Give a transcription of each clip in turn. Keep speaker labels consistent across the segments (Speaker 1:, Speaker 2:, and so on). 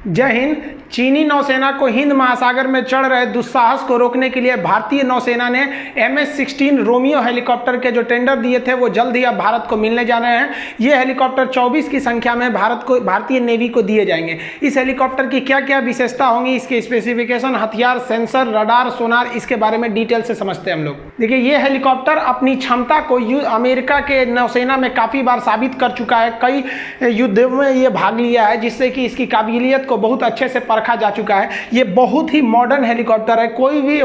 Speaker 1: जय हिंद। चीनी नौसेना को हिंद महासागर में चढ़ रहे दुस्साहस को रोकने के लिए भारतीय नौसेना ने MS-16 रोमियो हेलीकॉप्टर के जो टेंडर दिए थे वो जल्द ही अब भारत को मिलने जा रहे हैं। ये हेलीकॉप्टर 24 की संख्या में भारतीय नेवी को दिए जाएंगे। इस हेलीकॉप्टर की क्या क्या विशेषता होंगी, इसके स्पेसिफिकेशन, हथियार, सेंसर, रडार, सोनार, इसके बारे में डिटेल से समझते हैं हम लोग। देखिए, ये हेलीकॉप्टर अपनी क्षमता को अमेरिका के नौसेना में काफ़ी बार साबित कर चुका है। कई युद्धों में ये भाग लिया है, जिससे कि इसकी काबिलियत को बहुत अच्छे से परखा जा चुका है। ये बहुत ही मॉडर्न हेलीकॉप्टर है। कोई भी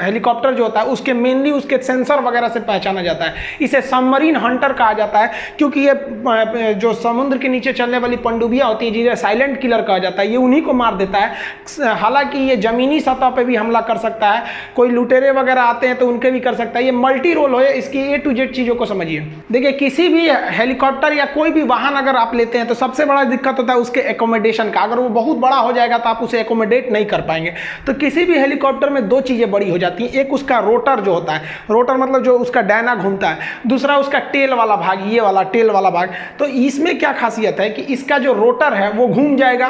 Speaker 1: हेलीकॉप्टर जो होता है उसके मेनली उसके सेंसर वगैरह से पहचाना जाता है। इसे सबमरीन हंटर कहा जाता है, क्योंकि ये जो समुद्र के नीचे चलने वाली पनडुब्बियां होती है, जिन्हें साइलेंट किलर कहा जाता है, ये उन्हीं को मार देता है। हालांकि ये जमीनी सतह पर भी हमला कर सकता है। कोई लुटेरे वगैरह आते हैं तो उनके भी कर सकता है। ये मल्टी रोल है। इसकी A to Z चीज़ों को समझिए। देखिए, किसी भी हेलीकॉप्टर या कोई भी वाहन अगर आप लेते हैं तो सबसे बड़ा दिक्कत होता है उसके एकोमोडेशन का। अगर वो बहुत बड़ा हो जाएगा तो आप उसे एकोमोडेट नहीं कर पाएंगे। तो किसी भी हेलीकॉप्टर में दो चीज़ें बड़ी हो जाती हैं। एक उसका रोटर जो होता है, रोटर मतलब जो उसका डायना घूमता है। दूसरा उसका टेल वाला भाग, ये वाला टेल वाला भाग। तो इसमें क्या खासियत है कि इसका जो रोटर है वो घूम जाएगा,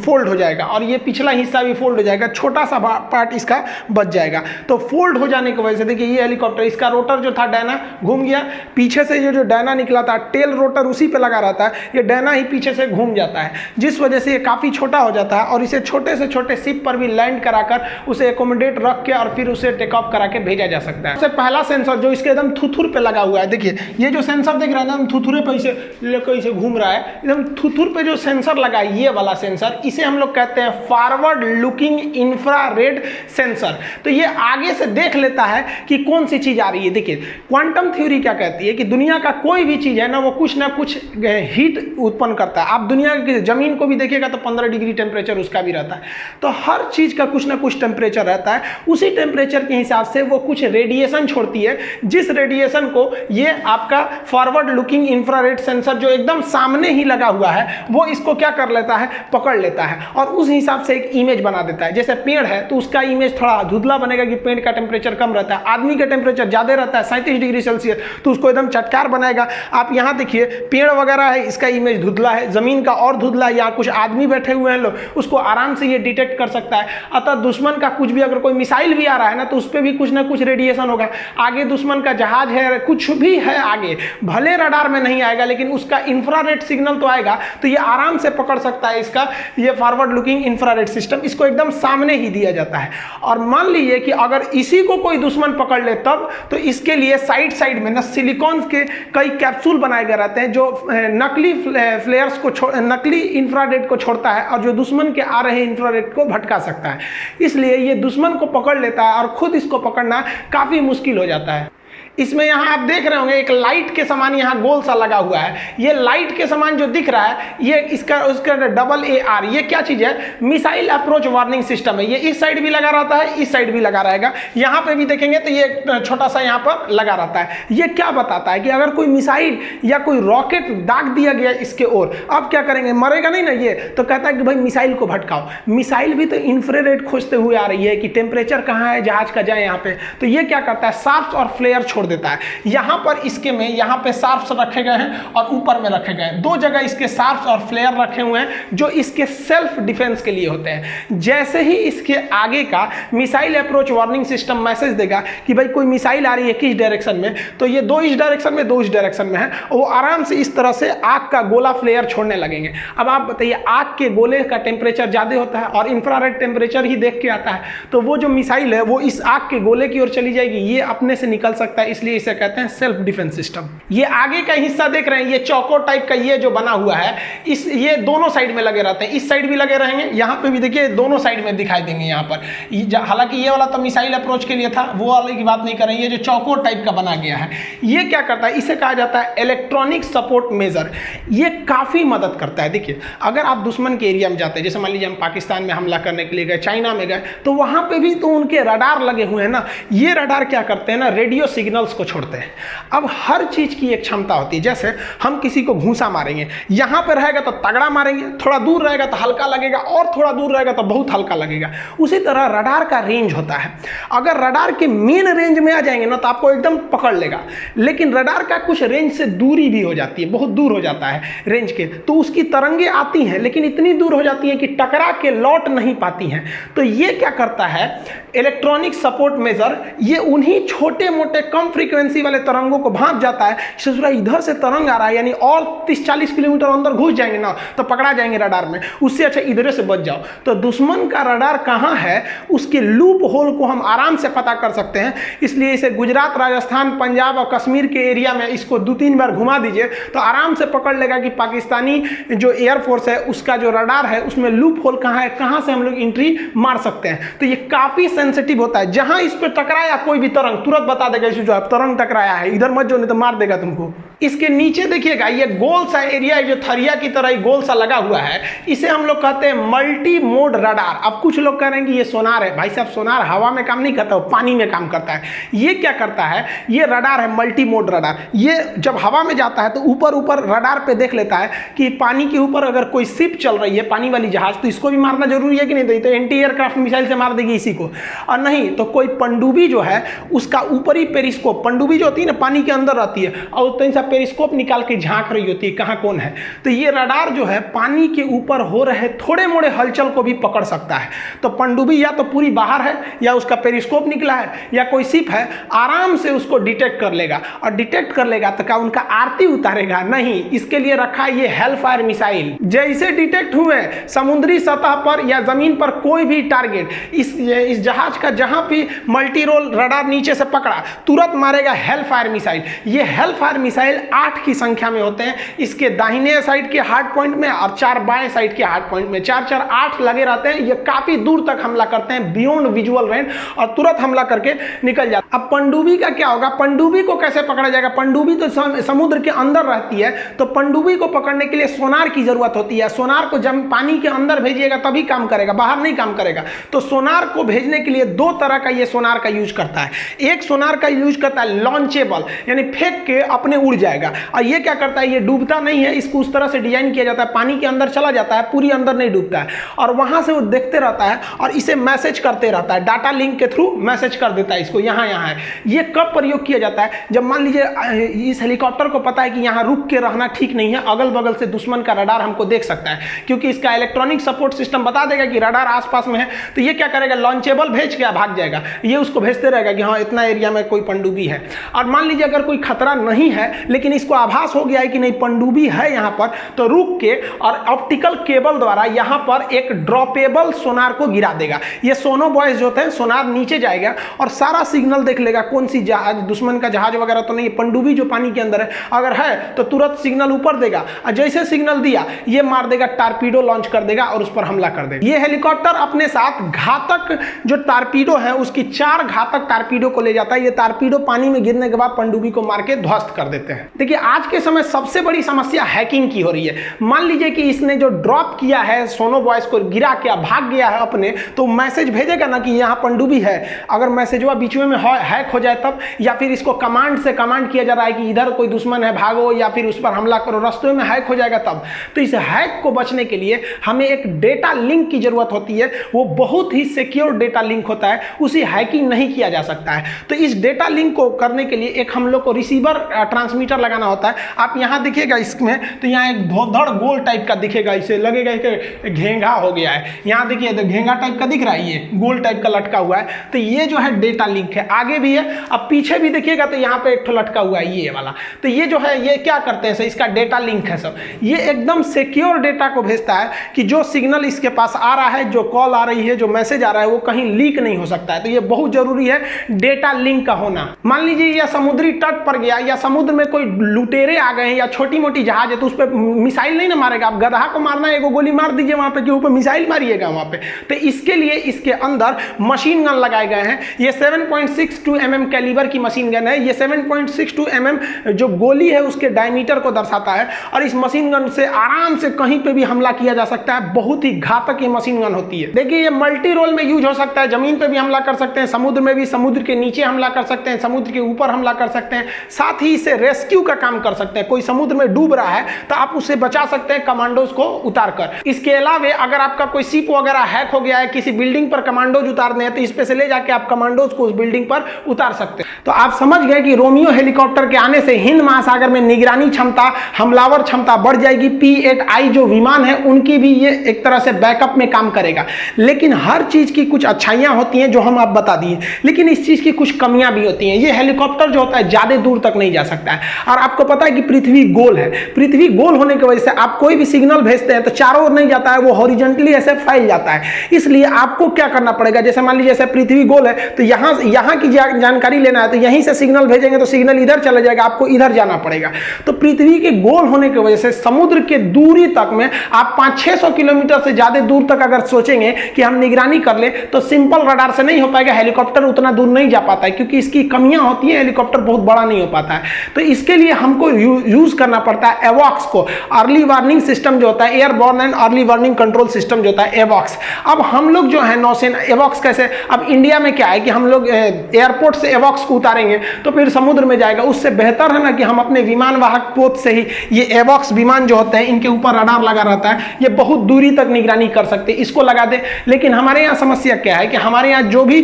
Speaker 1: फोल्ड हो जाएगा, और ये पिछला हिस्सा भी फोल्ड हो जाएगा, छोटा सा पार्ट इसका बच जाएगा। तो फोल्ड हो जाने की वजह से देखिए, ये हेलीकॉप्टर, इसका रोटर जो था डायना घूम गया, पीछे से ये जो डायना निकला था, टेल रोटर उसी पे लगा रहता है, ये डायना ही पीछे से घूम जाता है, जिस वजह से ये काफ़ी छोटा हो जाता है। और इसे छोटे से छोटे शिप पर भी लैंड कराकर उसे एकोमोडेट रख के और फिर उसे टेक ऑफ करा के भेजा जा सकता है। सबसे पहला सेंसर जो इसके एकदम थुथुर पे लगा हुआ है, देखिए ये जो सेंसर देख रहे हैं ना, थुथुरे पे इसे लेकर इसे घूम रहा है, एकदम थुथुर पे जो सेंसर लगा है, ये वाला सेंसर, इसे हम लोग कहते हैं फॉरवर्ड लुकिंग इंफ्रारेड सेंसर। तो ये आगे से देख लेता है कि कौन सी चीज आ रही है। देखिए, क्वांटम थ्योरी क्या कहती है कि दुनिया का कोई भी चीज है ना, वो कुछ ना कुछ हीट उत्पन्न करता है। आप दुनिया की जमीन को भी देखिएगा तो 15 डिग्री टेम्परेचर उसका भी रहता है। तो हर चीज का कुछ ना कुछ टेम्परेचर रहता है। उसी टेम्परेचर के हिसाब से वो कुछ रेडिएशन छोड़ती है, जिस रेडिएशन को ये आपका फॉरवर्ड लुकिंग इंफ्रारेड सेंसर जो एकदम सामने ही लगा हुआ है, वो इसको क्या कर लेता है, पकड़ लेता है और उस हिसाब से एक इमेज बना देता है। जैसे पेड़ है तो उसका इमेज थोड़ा धुंधला बनेगा कि पेड़ का टेम्परेचर कम रहता है। आदमी का टेम्परेचर ज्यादा रहता है 37 डिग्री सेल्सियस, तो उसको एकदम चटकार बनाएगा। आप यहाँ देखिए, पेड़ वगैरह है, इसका इमेज धुंधला है, जमीन का और धुंधला है, यहाँ कुछ आदमी बैठे हुए हैं लोग, उसको आराम से ये डिटेक्ट कर सकता है। अतः दुश्मन का कुछ भी, अगर कोई मिसाइल भी आ रहा है ना, तो उस पर भी कुछ ना कुछ रेडिएशन होगा। आगे दुश्मन का जहाज है, कुछ भी है आगे, भले रडार में नहीं आएगा लेकिन उसका इंफ्रारेड सिग्नल तो आएगा, तो ये आराम से पकड़ सकता है। इसका ये फॉरवर्ड लुकिंग इंफ्रारेड सिस्टम, इसको एकदम सामने ही दिया जाता है। और मान लीजिए कि अगर इसी को कोई दुश्मन पकड़ ले तब, तो इसके लिए साइड साइड में ना सिलिकॉन के कई कैप्सूल बनाए गए रहते हैं, जो नकली फ्लेयर्स को, नकली इंफ्रारेड को छोड़ता है और जो दुश्मन के आ रहे इंफ्रारेड को भटका सकता है। इसलिए ये दुश्मन को पकड़ लेता है और खुद इसको पकड़ना काफ़ी मुश्किल हो जाता है। इसमें यहाँ आप देख रहे होंगे एक लाइट के समान यहाँ गोल सा लगा हुआ है। ये लाइट के समान जो दिख रहा है, ये इसका उसका AAR, ये क्या चीज़ है, मिसाइल अप्रोच वार्निंग सिस्टम है। ये इस साइड भी लगा रहता है, इस साइड भी लगा रहेगा। यहाँ पे भी देखेंगे तो ये छोटा सा यहाँ पर लगा रहता है। ये क्या बताता है कि अगर कोई मिसाइल या कोई रॉकेट दाग दिया गया इसके ओर, अब क्या करेंगे, मरेगा नहीं ना ये, तो कहता है कि भाई मिसाइल को भटकाओ। मिसाइल भी तो इंफ्रारेड खोजते हुए आ रही है कि टेम्परेचर कहाँ है, जहाज का जाए यहाँ पे। तो ये क्या करता है, शार्प्स और फ्लेयर छोड़ देता है। यहां पर इसके में यहां पे शार्प्स रखे गए हैं और ऊपर में रखे गए हैं। दो जगह इसके शार्प्स और फ्लेयर रखे हुए हैं जो इसके सेल्फ डिफेंस के लिए होते हैं। जैसे ही इसके आगे का missile approach warning system message देगा कि भाई कोई मिसाइल आ रही है किस डायरेक्शन में, तो ये दो इस डायरेक्शन में, दो इस डायरेक्शन में है, वो आराम से इस तरह से आग का गोला फ्लेयर छोड़ने लगेंगे। अब आप बताइए, आग के गोले का टेम्परेचर ज्यादा होता है और इंफ्रारेड टेम्परेचर ही देख के आता है, तो वो जो मिसाइल है वो इस आग के गोले की ओर चली जाएगी, ये अपने से निकल सकता है। इसलिए इसे कहते हैं सेल्फ डिफेंस सिस्टम। ये आगे का हिस्सा देख रहे हैं, ये चौकोर टाइप का ये जो बना हुआ है, ये दोनों साइड में लगे रहते हैं। इस साइड भी लगे रहेंगे, यहाँ पे भी देखिए दोनों साइड में दिखाई देंगे यहाँ पर। हालांकि ये वाला तो मिसाइल अप्रोच के लिए था, वो वाले की बात नहीं कर रहे हैं। ये जो चौकोर टाइप का बना गया है, ये क्या करता है, इसे कहा जाता है इलेक्ट्रॉनिक सपोर्ट मेजर। ये काफी मदद करता है। देखिए, अगर आप दुश्मन के एरिया में जाते हैं, जैसे मान लीजिए हम पाकिस्तान में हमला करने के लिए गए, चाइना में गए, तो वहां पे भी तो उनके रडार लगे हुए हैं ना। ये रडार क्या करते हैं ना, रेडियो सिग्नल सिग्नल्स को छोड़ते हैं। अब हर चीज की एक क्षमता होती है, जैसे हम किसी को घूंसा मारेंगे, यहां पर रहेगा तो तगड़ा मारेंगे, थोड़ा दूर रहेगा तो हल्का लगेगा, और थोड़ा दूर रहेगा तो बहुत हल्का लगेगा। उसी तरह रडार का रेंज होता है। अगर रडार के मेन रेंज में आ जाएंगे ना तो आपको एकदम पकड़ लेगा, लेकिन रडार का कुछ रेंज से दूरी भी हो जाती है, बहुत दूर हो जाता है रेंज के, तो उसकी तरंगे आती हैं लेकिन इतनी दूर हो जाती हैं कि टकरा के लौट नहीं पाती हैं। तो ये क्या करता है, इलेक्ट्रॉनिक सपोर्ट मेजर, ये उन्हीं छोटे मोटे कम फ्रीक्वेंसी वाले तरंगों को भांप जाता है। ससुरा इधर से तरंग आ रहा है, यानी और 30-40 किलोमीटर अंदर घुस जाएंगे ना तो पकड़ा जाएंगे रडार में, उससे अच्छा इधर से बच जाओ। तो दुश्मन का रडार कहाँ है, उसके लूप होल को हम आराम से पता कर सकते हैं। इसलिए इसे गुजरात, राजस्थान, पंजाब और कश्मीर के एरिया में इसको 2-3 बार घुमा दीजिए तो आराम से पकड़ लेगा कि पाकिस्तानी जो एयरफोर्स है उसका जो रडार है उसमें लूप होल कहाँ है, कहाँ से हम लोग एंट्री मार सकते हैं। तो ये काफी सेंसिटिव होता है, जहां इस पर टकराया कोई भी तरंग तुरंत बता देगा इसे, जो तरंग टकराया है इधर मत जो, नहीं तो मार देगा तुमको। इसके नीचे देखिएगा ये गोल सा एरिया जो थरिया की तरह गोल सा लगा हुआ है, इसे हम लोग कहते हैं मल्टी मोड रडार। अब कुछ लोग कह रहे हैं कि ये सोनार है, भाई साहब सोनार हवा में काम नहीं करता, वो पानी में काम करता है। ये क्या करता है, ये रडार है मल्टी मोड रडार। ये जब हवा में जाता है तो ऊपर ऊपर रडार पे देख लेता है कि पानी के ऊपर अगर कोई शिप चल रही है, पानी वाली जहाज, तो इसको भी मारना जरूरी है कि नहीं, तो एंटी एयरक्राफ्ट मिसाइल से मार देगी इसी को। और नहीं तो कोई पनडुब्बी जो है उसका ऊपरी पेरिस्कोप, पनडुब्बी जो होती है ना पानी के अंदर रहती है और तो सा पेरिस्कोप निकाल के झांक रही होती है कहाँ कौन है, तो ये रडार जो है पानी के ऊपर हो रहे थोड़े मोड़े हलचल को भी पकड़ सकता है। तो पनडुब्बी या तो पूरी बाहर है या उसका पेरिस्कोप निकला है या कोई शिप है, आराम से उसको डिटेक्ट कर लेगा। और डिटेक्ट कर लेगा तो क्या उनका आरती उतारेगा? नहीं, इसके लिए रखा है ये हेलफायर मिसाइल। जैसे डिटेक्ट हुए समुद्री सतह पर या जमीन पर कोई भी टारगेट, इस जहाज का जहां भी मल्टी रोल रडार नीचे से पकड़ा तुरंत मारेगा हेलफायर मिसाइल। ये हेलफायर मिसाइल 8 की संख्या में होते हैं, इसके दाहिने साइड के हार्ड पॉइंट में और 4 बाएं साइड के हार्ड पॉइंट में 4-4 8 लगे रहते हैं। ये काफी दूर तक हमला करते हैं, बियॉन्ड विजुअल रेंज, और तुरंत हमला करके निकल जाता है। अब पनडुब्बी का क्या होगा, पनडुब्बी को कैसे पकड़ा जाएगा? पनडुब्बी तो समुद्र के अंदर रहती है, तो पनडुब्बी को पकड़ने के लिए सोनार की जरूरत होती है। सोनार को जब पानी के अंदर भेजिएगा तभी काम करेगा, बाहर नहीं काम करेगा। तो सोनार को भेजने के लिए 2 तरह का ये सोनार का यूज करता है। एक सोनार का यूज करता है लॉन्चेबल, यानी फेंक के अपने उड़ जाएगा, और ये क्या करता है, ये डूबता नहीं है, इसको उस तरह से डिजाइन किया जाता है पानी के अंदर चला जाता है, पूरी अंदर नहीं डूबता है, और वहां से वो देखते रहता है और इसे मैसेज करते रहता है, डाटा लिंक के थ्रू मैसेज कर देता है इसको यहाँ है। ये कब प्रयोग किया जाता है? जब मान लीजिए इस हेलीकॉप्टर को पता है कि यहाँ रुक के रहना ठीक नहीं है, अगल बगल से दुश्मन का रडार हमको देख सकता है, क्योंकि इसका इलेक्ट्रॉनिक सपोर्ट सिस्टम बता देगा कि रडार आसपास में है। तो ये क्या करेगा, लॉन्चेबल भेज के भाग जाएगा, ये उसको भेजते रहेगा कि हाँ इतना एरिया में कोई पनडुब्बी है। और मान लीजिए अगर कोई खतरा नहीं है लेकिन इसको आभास हो गया है कि नहीं पनडुब्बी है यहाँ पर, तो रुक के और ऑप्टिकल केबल द्वारा यहाँ पर एक ड्रॉपेबल सोनार को गिरा देगा। ये सोनो बॉयज जो होते हैं, सोनार नीचे जाएगा और सारा सिग्नल देख लेगा, कौन सी जहाज, दुश्मन का जहाज वगैरह तो नहीं, पनडुब्बी जो पानी के अंदर है, अगर है तो तुरंत सिग्नल ऊपर देगा, और जैसे सिग्नल दिया ये मार देगा, टारपीडो लॉन्च कर देगा और उस पर हमला कर देगा। ये हेलीकॉप्टर अपने साथ घातक जो टारपीडो है उसकी 4 घातक टारपीडो को ले जाता है। ये टारपीडो पानी में गिरने के बाद पनडुब्बी को मार के ध्वस्त कर देते हैं। देखिए आज के समय सबसे बड़ी समस्या हैकिंग की हो रही है। मान लीजिए कि इसने जो ड्रॉप किया है सोनो बॉयज को गिरा के भाग गया है अपने, तो मैसेज भेजेगा ना कि यहाँ पनडुब्बी है। अगर मैसेजवा बीच में हैक हो जाए तब, या फिर इसको कमांड से कमांड किया जा रहा है कि इधर कोई दुश्मन है भागो या फिर उस पर हमला करो, रास्ते में हैक हो जाएगा तब। तो इस हैक को बचने के लिए हमें एक डेटा लिंक की जरूरत होती है, वो बहुत ही सिक्योर डेटा लिंक होता है, उसी हैकिंग नहीं किया जा सकता है। तो इस डेटा लिंक को करने के लिए एक हम लोग को रिसीवर ट्रांसमीटर लगाना होता है। आप यहाँ दिखेगा इसमें, तो यहाँ एक धड़ गोल टाइप का दिखेगा, इसे लगेगा कि घेंगा हो गया है। यहाँ देखिए तो घेंगा टाइप का दिख रहा है, ये गोल टाइप का लटका हुआ है, तो ये जो है डेटा लिंक है। आगे भी है, अब पीछे भी देखिएगा तो यहाँ पे एक ठो लटका हुआ है ये वाला, तो ये जो है ये क्या करते हैं, इसका डेटा लिंक है सब। ये एकदम सिक्योर डेटा को भेजता है कि जो सिग्नल इसके पास आ रहा है, जो कॉल आ रही है, जो मैसेज आ रहा है, वो कहीं लीक नहीं हो सकता है। तो ये बहुत जरूरी है डेटा लिंक का होना। मान लीजिए या समुद्री तट पर गया या समुद्र में कोई लुटेरे आ गए हैं या छोटी मोटी जहाज है तो उस पर मिसाइल नहीं ना मारेगा। आप गधा को मारना है, एगो गोली मार दीजिए वहां पे, कि ऊपर मिसाइल मारिएगा वहां पे। तो इसके लिए इसके अंदर मशीन गन लगाए गए हैं। ये 7.62 mm कैलिबर की मशीन गन है। ये 7.62 mm जो गोली है उसके डायमीटर को दर्शाता है, और इस मशीन गन से आराम से कहीं पे भी हमला किया जा सकता है। बहुत ही घातक ये मशीन गन होती है। देखिए ये मल्टी रोल में यूज हो सकता है, जमीन पे भी हमला कर सकते हैं, समुद्र में भी, समुद्र के नीचे हमला कर सकते हैं, समुद्र के ऊपर हमला कर सकते हैं, साथ ही इसे रेस्क्यू का काम कर सकते हैं। कोई समुद्र में डूब रहा है तो आप उसे बचा सकते हैं कमांडोज को उतार कर। इसके अलावा अगर आपका कोई शिप वगैरह हैक हो गया है, किसी बिल्डिंग पर कमांडोज उतारने हैं, तो इस पे से ले जाके आप कमांडोज को उस बिल्डिंग पर उतार सकते हैं। तो आप समझ गए कि रोमियो हेलीकॉप्टर के आने से हिंद महासागर में निगरानी क्षमता, हमलावर क्षमता बढ़ जाएगी। P-8I जो विमान है उनकी भी ये एक तरह से बैकअप में काम करेगा। लेकिन हर चीज की कुछ अच्छाइयां होती हैं जो हम आप बता दिए, लेकिन इस चीज की कुछ कमियां भी होती हैं। ये हेलीकॉप्टर जो होता है ज्यादा दूर तक नहीं जा सकता है, और आपको पता है कि पृथ्वी गोल है। पृथ्वी गोल होने की वजह से आप कोई भी सिग्नल भेजते हैं तो चारों ओर नहीं जाता है, वो हॉरिजॉन्टली ऐसे फैल जाता है। इसलिए आपको क्या करना पड़ेगा, जैसे मान लीजिए जैसे पृथ्वी गोल है तो यहाँ की जानकारी लेना है तो यहीं से सिग्नल भेजेंगे तो सिग्नल इधर चला जाएगा, आपको इधर जाना पड़ेगा। तो पृथ्वी के गोल होने की वजह से समुद्र के दूरी तक में आप 500-600 किलोमीटर से ज्यादा दूर तक अगर सोचेंगे कि हम निगरानी कर ले तो सिंपल रडार से नहीं हो पाएगा। हेलीकॉप्टर उतना दूर नहीं जा पाता है क्योंकि इसकी कमियां होती है, हेलीकॉप्टर बहुत बड़ा नहीं हो पाता है। तो इसके लिए हमको यूज करना पड़ता है एवॉक्स को, अर्ली वार्निंग सिस्टम जो होता है, airborne and early warning control system जो होता है, एवॉक्स। अब हम लोग जो है नौसेना, एवॉक्स कैसे, अब इंडिया में क्या है कि हम लोग एयरपोर्ट से एवॉक्स को उतारेंगे तो फिर समुद्र में जाएगा। उससे बेहतर है ना कि हम अपने विमान वाहक पोत से ही ये एवॉक्स विमान जो होते हैं इनके ऊपर रडार लगा रहता है, ये बहुत दूरी तक निगरानी कर सकते हैं, इसको लगा दे। लेकिन हमारे यहाँ समस्या क्या है कि हमारे यहाँ जो भी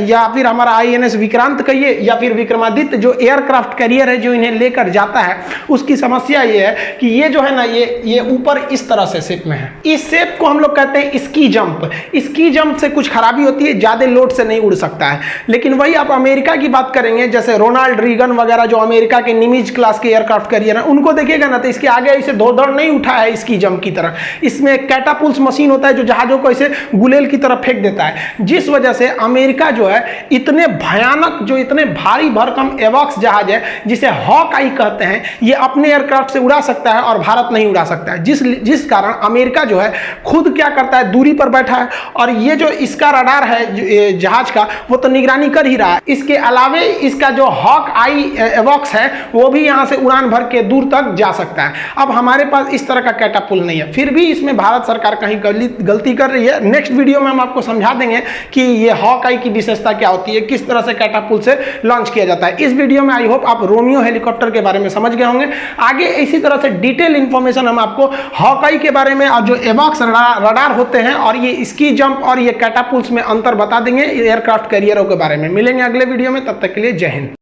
Speaker 1: या फिर हमारा INS विक्रांत कहिए या फिर विक्रमादित्य जो एयरक्राफ्ट कैरियर है जो इन्हें लेकर जाता है, उसकी समस्या ये है कि ये जो है ना ये ऊपर इस तरह से शेप में है। इस शेप को हम लोग कहते हैं स्की जंप। स्की जंप से कुछ खराबी होती है, ज्यादा लोड से नहीं उड़ सकता है। लेकिन वही आप अमेरिका की बात करेंगे, जैसे रोनाल्ड रीगन वगैरह जो अमेरिका के निमिज क्लास के एयरक्राफ्ट कैरियर है, उनको देखिएगा ना तो इसके आगे ऐसे दौड़ नहीं उठा है स्की जंप की तरह। इसमें कैटापुल्स मशीन होता है जो जहाजों को ऐसे गुलेल की तरफ फेंक देता है, जिस वजह से अमेरिका जो है इतने भयानक, जो इतने भारी भरकम एवॉक्स जहाज है जिसे हॉक आई कहते हैं, ये अपने एयरक्राफ्ट से उड़ा सकता है और भारत नहीं उड़ा सकता है। जिस कारण अमेरिका जो है खुद क्या करता है, दूरी पर बैठा है, और ये जो इसका रडार है जहाज का वो तो निगरानी कर ही रहा है। इसके अलावे इसका जो हॉक आई एवॉक्स है वो भी यहां से उड़ान भर के दूर तक जा सकता है। अब हमारे पास इस तरह का कैटापुल नहीं है, फिर भी इसमें भारत सरकार कहीं गलती कर रही है। नेक्स्ट वीडियो में हम आपको समझा देंगे कि ये हॉक आई की विशेषता क्या होती है, किस तरह से कैटापुल से लॉन्च किया जाता है। इस वीडियो में आई होप आप रोमियो हेलीकॉप्टर के बारे में समझ गए होंगे। आगे इसी तरह से डिटेल इंफॉर्मेशन हम आपको हॉक आई के बारे में और जो एवॉक्स रडार होते हैं और ये स्की जंप और ये कैटापुल्स में अंतर बता देंगे, एयरक्राफ्ट कैरियरों के बारे में। मिलेंगे अगले वीडियो में, तब तक के लिए जय हिंद।